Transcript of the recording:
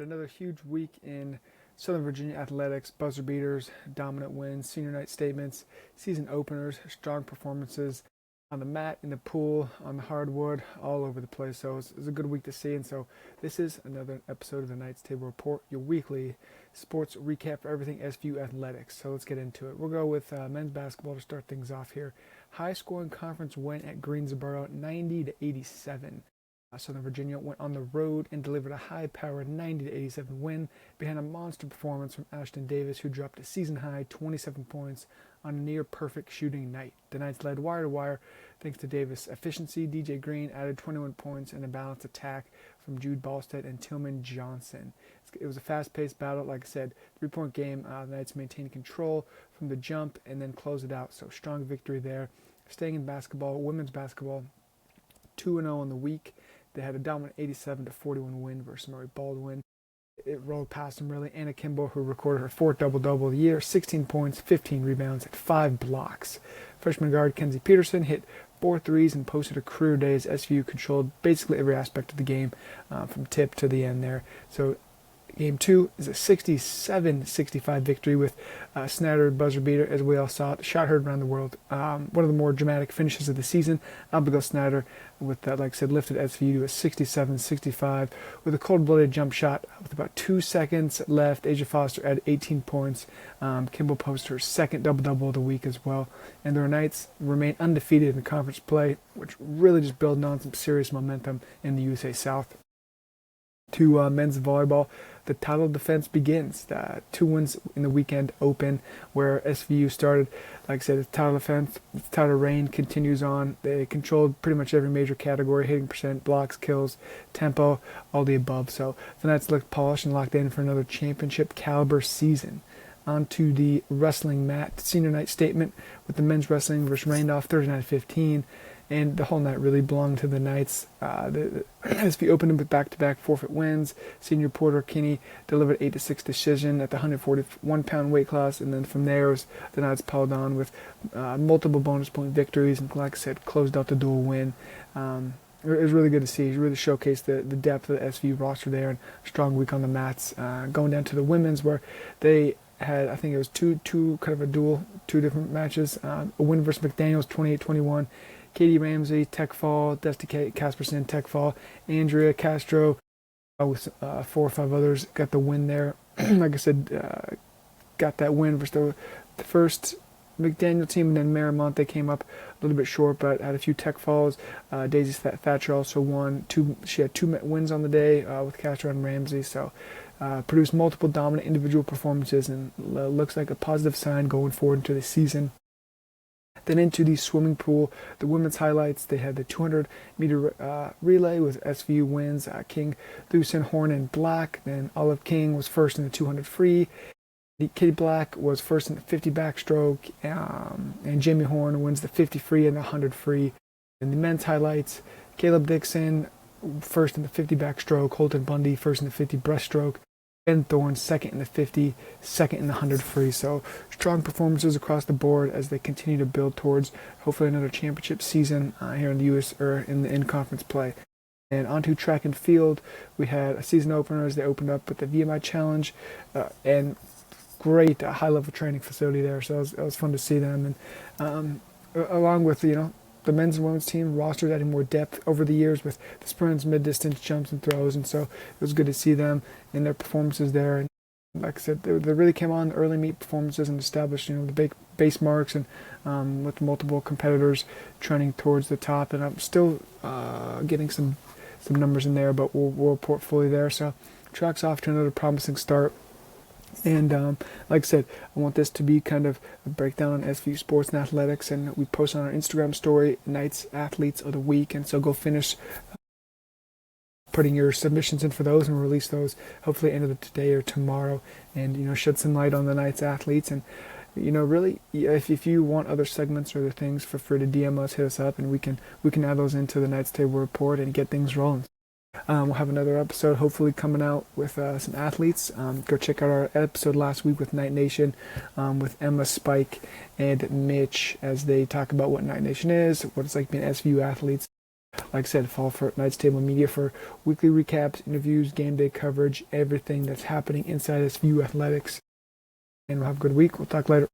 right, another huge week in Southern Virginia athletics, buzzer beaters, dominant wins, senior night statements, season openers, strong performances on the mat, in the pool, on the hardwood, all over the place. So it's a good week to see. And so this is another episode of the Knights Table Report, your weekly sports recap for everything SVU athletics. So let's get into it. We'll go with men's basketball to start things off here. High scoring conference win at Greensboro, 90-87. Southern Virginia went on the road and delivered a high-powered 90-87 win behind a monster performance from Ashton Davis, who dropped a season-high 27 points on a near-perfect shooting night. The Knights led wire-to-wire thanks to Davis' efficiency. DJ Green added 21 points and a balanced attack from Jude Ballstead and Tillman Johnson. It was a fast-paced battle. Like I said, three-point game. The Knights maintained control from the jump and then closed it out. So strong victory there. Staying in basketball, women's basketball, 2-0 on the week. They had a dominant 87-41 win versus Murray Baldwin. It rolled past them really. Anna Kimball, who recorded her fourth double-double of the year, 16 points, 15 rebounds, and 5 blocks. Freshman guard Kenzie Peterson hit 4 threes and posted a career day as SVU controlled basically every aspect of the game from tip to the end there. So Game 2 is a 67-65 victory with Snyder buzzer beater, as we all saw. The shot heard around the world. One of the more dramatic finishes of the season. Abigail Snyder, with that, like I said, lifted SVU to a 67-65 with a cold-blooded jump shot with about 2 seconds left. Asia Foster added 18 points. Kimball posted her second double-double of the week as well. And the Knights remain undefeated in the conference play, which really just building on some serious momentum in the USA South. To men's volleyball, the title defense begins. 2 wins in the weekend open where SVU started. Like I said, the title defense, the title reign continues on. They controlled pretty much every major category: hitting percent, blocks, kills, tempo, all the above. So the Knights looked polished and locked in for another championship caliber season. On to the wrestling mat. Senior night statement with the men's wrestling versus Randolph, 39-15. And the whole night really belonged to the Knights. The SVU opened with back-to-back forfeit wins. Senior Porter Kinney delivered 8-6 decision at the 141-pound weight class, and then from there the Knights piled on with multiple bonus point victories, and like I said, closed out the dual win. It was really good to see. It really showcased the depth of the SVU roster there, and a strong week on the mats. Going down to the women's, where they had, I think it was two kind of a duel, 2 different matches. A win versus McDaniel's, 28-21. Katie Ramsey, tech fall. Dusty Casperson, tech fall. Andrea Castro, with 4 or 5 others, got the win there. Like I said, got that win versus the first McDaniel team, and then Marymount. They came up a little bit short, but had a few tech falls. Daisy Thatcher also won. She had 2 wins on the day with Castro and Ramsey, so produced multiple dominant individual performances, and looks like a positive sign going forward into the season. Then into the swimming pool, the women's highlights, they had the 200-meter relay with SVU wins. King, Thusen, Horn, and Black. Then Olive King was first in the 200 free. Katie Black was first in the 50 backstroke. And Jamie Horn wins the 50 free and the 100 free. And the men's highlights, Caleb Dixon first in the 50 backstroke. Holton Bundy first in the 50 breaststroke. Ben Thorne second in the 50, second in the 100 free. So strong performances across the board as they continue to build towards hopefully another championship season here in the US or in the in-conference play. And onto track and field, we had a season opener as they opened up with the VMI Challenge and great high-level training facility there. So it was fun to see them, and along with the men's and women's team rosters adding more depth over the years with the sprints, mid-distance jumps, and throws, and so it was good to see them in their performances there. And like I said, they really came on the early meet performances and established the big base marks, and with multiple competitors trending towards the top. And I'm still getting some numbers in there, but we'll report fully there. So track's off to another promising start. And like I said, I want this to be kind of a breakdown on SVU sports and athletics, and we post on our Instagram story Knights Athletes of the Week, and so go finish putting your submissions in for those, and release those hopefully end of the today or tomorrow, and shed some light on the Knights athletes. And really, if you want other segments or other things, feel free to DM us, hit us up, and we can add those into the Knights Table Report and get things rolling. We'll have another episode hopefully coming out with some athletes. Go check out our episode last week with Knight Nation, with Emma, Spike, and Mitch, as they talk about what Knight Nation is, what it's like being SVU athletes. Like I said, follow for Knights Table Media for weekly recaps, interviews, game day coverage, everything that's happening inside SVU athletics. And we'll have a good week. We'll talk later.